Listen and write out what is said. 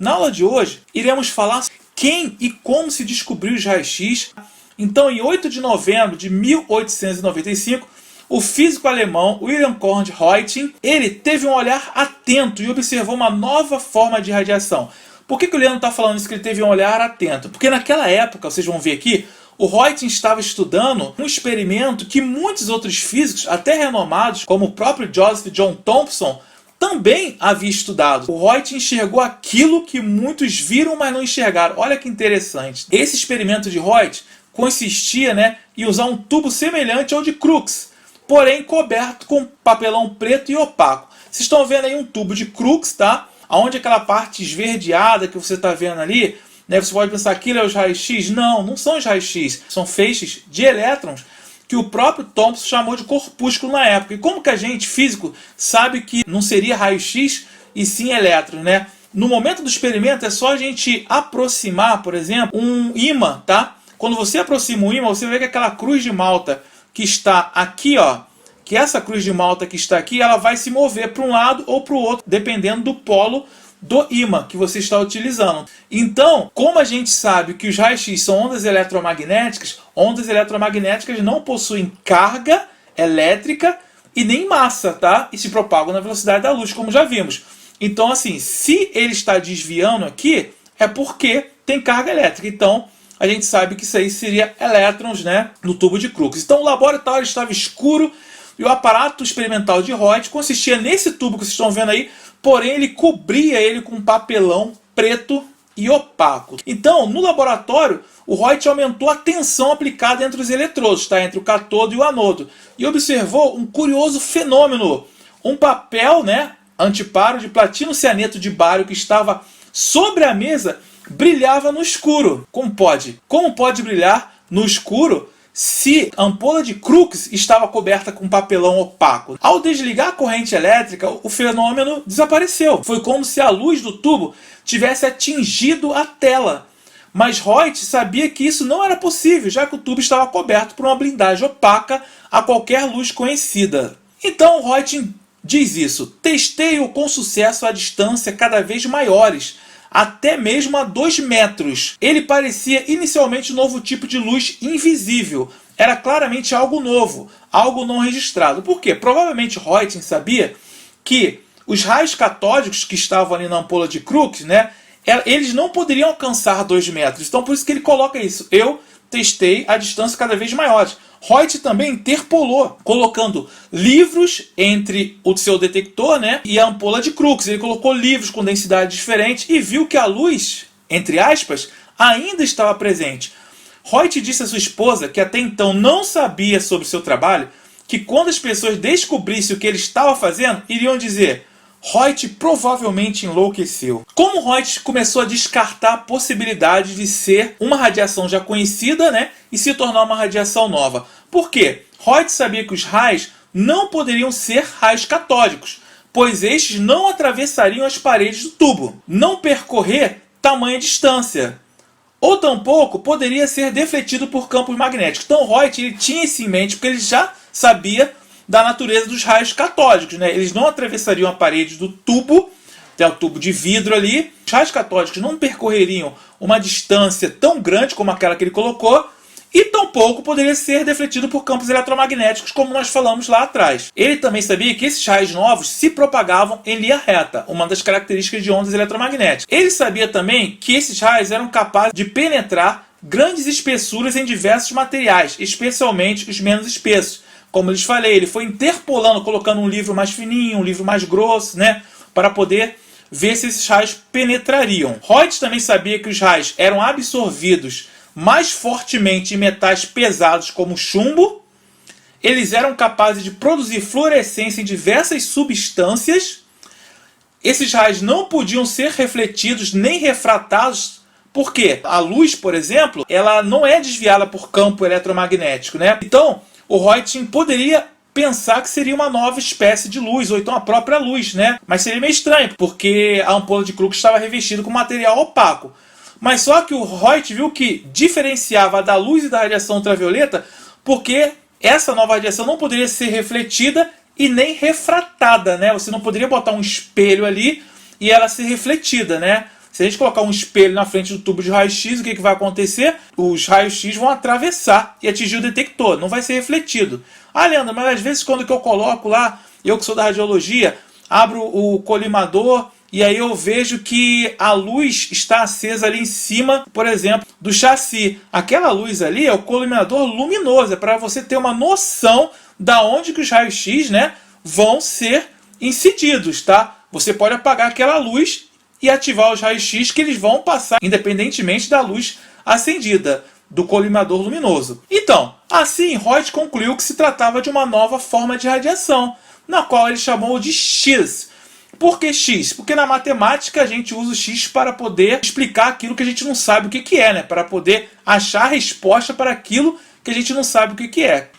Na aula de hoje, iremos falar quem e como se descobriu os raios-x. Então, em 8 de novembro de 1895, o físico alemão Wilhelm Conrad Röntgen, ele teve um olhar atento e observou uma nova forma de radiação. Por que o Leandro está falando isso, que ele teve um olhar atento? Porque naquela época, vocês vão ver aqui, o Röntgen estava estudando um experimento que muitos outros físicos, até renomados, como o próprio Joseph John Thomson, também havia estudado. O Röntgen enxergou aquilo que muitos viram, mas não enxergaram. Olha que interessante. Esse experimento de Röntgen consistia, em usar um tubo semelhante ao de Crookes, porém coberto com papelão preto e opaco. Vocês estão vendo aí um tubo de Crookes, tá? Onde aquela parte esverdeada que você está vendo ali, você pode pensar, aquilo é os raios-x? Não, não são os raios-x. São feixes de elétrons que o próprio Thomson chamou de corpúsculo na época. E como que a gente, físico, sabe que não seria raio-x e sim elétrons, No momento do experimento é só a gente aproximar, por exemplo, um ímã, tá? Quando você aproxima um ímã, você vê que aquela cruz de Malta que está aqui, que essa cruz de Malta que está aqui, ela vai se mover para um lado ou para o outro, dependendo do polo do ímã que você está utilizando. Então, como a gente sabe que os raios-x são ondas eletromagnéticas não possuem carga elétrica e nem massa, tá? E se propagam na velocidade da luz, como já vimos. Então, assim, se ele está desviando aqui, é porque tem carga elétrica. Então, a gente sabe que isso aí seria elétrons, no tubo de Crookes. Então, o laboratório estava escuro e o aparato experimental de Röntgen consistia nesse tubo que vocês estão vendo aí, porém ele cobria ele com papelão preto e opaco. Então, no laboratório, o Röntgen aumentou a tensão aplicada entre os eletrodos, tá? Entre o cátodo e o anodo, e observou um curioso fenômeno. Um papel, antiparo de platino cianeto de bário que estava sobre a mesa brilhava no escuro. Como pode brilhar no escuro se a ampola de Crookes estava coberta com papelão opaco? Ao desligar a corrente elétrica, o fenômeno desapareceu. Foi como se a luz do tubo tivesse atingido a tela. Mas Röntgen sabia que isso não era possível, já que o tubo estava coberto por uma blindagem opaca a qualquer luz conhecida. Então Röntgen diz isso: testei-o com sucesso a distância cada vez maiores, até mesmo a 2 metros. Ele parecia inicialmente um novo tipo de luz invisível. Era claramente algo novo, algo não registrado. Por quê? Provavelmente Röntgen sabia que os raios catódicos que estavam ali na ampola de Crookes, eles não poderiam alcançar 2 metros. Então por isso que ele coloca isso. Eu testei a distância cada vez maiores. Röntgen também interpolou, colocando livros entre o seu detector e a ampola de Crookes. Ele colocou livros com densidade diferente e viu que a luz, entre aspas, ainda estava presente. Röntgen disse à sua esposa, que até então não sabia sobre o seu trabalho, que quando as pessoas descobrissem o que ele estava fazendo, iriam dizer: Röntgen provavelmente enlouqueceu. Como Röntgen começou a descartar a possibilidade de ser uma radiação já conhecida, e se tornar uma radiação nova. Por quê? Röntgen sabia que os raios não poderiam ser raios catódicos, pois estes não atravessariam as paredes do tubo, não percorrer tamanha distância, ou tampouco poderia ser defletido por campos magnéticos. Então Röntgen ele tinha isso em mente, porque ele já sabia da natureza dos raios catódicos. Eles não atravessariam a parede do tubo, tem o tubo de vidro ali. Os raios catódicos não percorreriam uma distância tão grande como aquela que ele colocou, e tampouco poderia ser defletido por campos eletromagnéticos, como nós falamos lá atrás. Ele também sabia que esses raios novos se propagavam em linha reta, uma das características de ondas eletromagnéticas. Ele sabia também que esses raios eram capazes de penetrar grandes espessuras em diversos materiais, especialmente os menos espessos. Como eu lhes falei, ele foi interpolando, colocando um livro mais fininho, um livro mais grosso, para poder ver se esses raios penetrariam. Röntgen também sabia que os raios eram absorvidos mais fortemente em metais pesados como chumbo. Eles eram capazes de produzir fluorescência em diversas substâncias. Esses raios não podiam ser refletidos nem refratados. Por quê? A luz, por exemplo, ela não é desviada por campo eletromagnético, Então, o Röntgen poderia pensar que seria uma nova espécie de luz, ou então a própria luz, Mas seria meio estranho, porque a ampola de Crookes estava revestida com material opaco. Mas só que o Röntgen viu que diferenciava da luz e da radiação ultravioleta, porque essa nova radiação não poderia ser refletida e nem refratada, Você não poderia botar um espelho ali e ela ser refletida, Se a gente colocar um espelho na frente do tubo de raio-x, o que vai acontecer? Os raios-x vão atravessar e atingir o detector, não vai ser refletido. Ah, Leandro, mas às vezes quando que eu coloco lá, eu que sou da radiologia, abro o colimador e aí eu vejo que a luz está acesa ali em cima, por exemplo, do chassi. Aquela luz ali é o colimador luminoso, é para você ter uma noção da onde que os raios-x, né, vão ser incididos, tá? Você pode apagar aquela luz e ativar os raios-x que eles vão passar independentemente da luz acendida, do colimador luminoso. Então, assim, Reut concluiu que se tratava de uma nova forma de radiação, na qual ele chamou de X. Por que X? Porque na matemática a gente usa o X para poder explicar aquilo que a gente não sabe o que é, né? Para poder achar a resposta para aquilo que a gente não sabe o que é.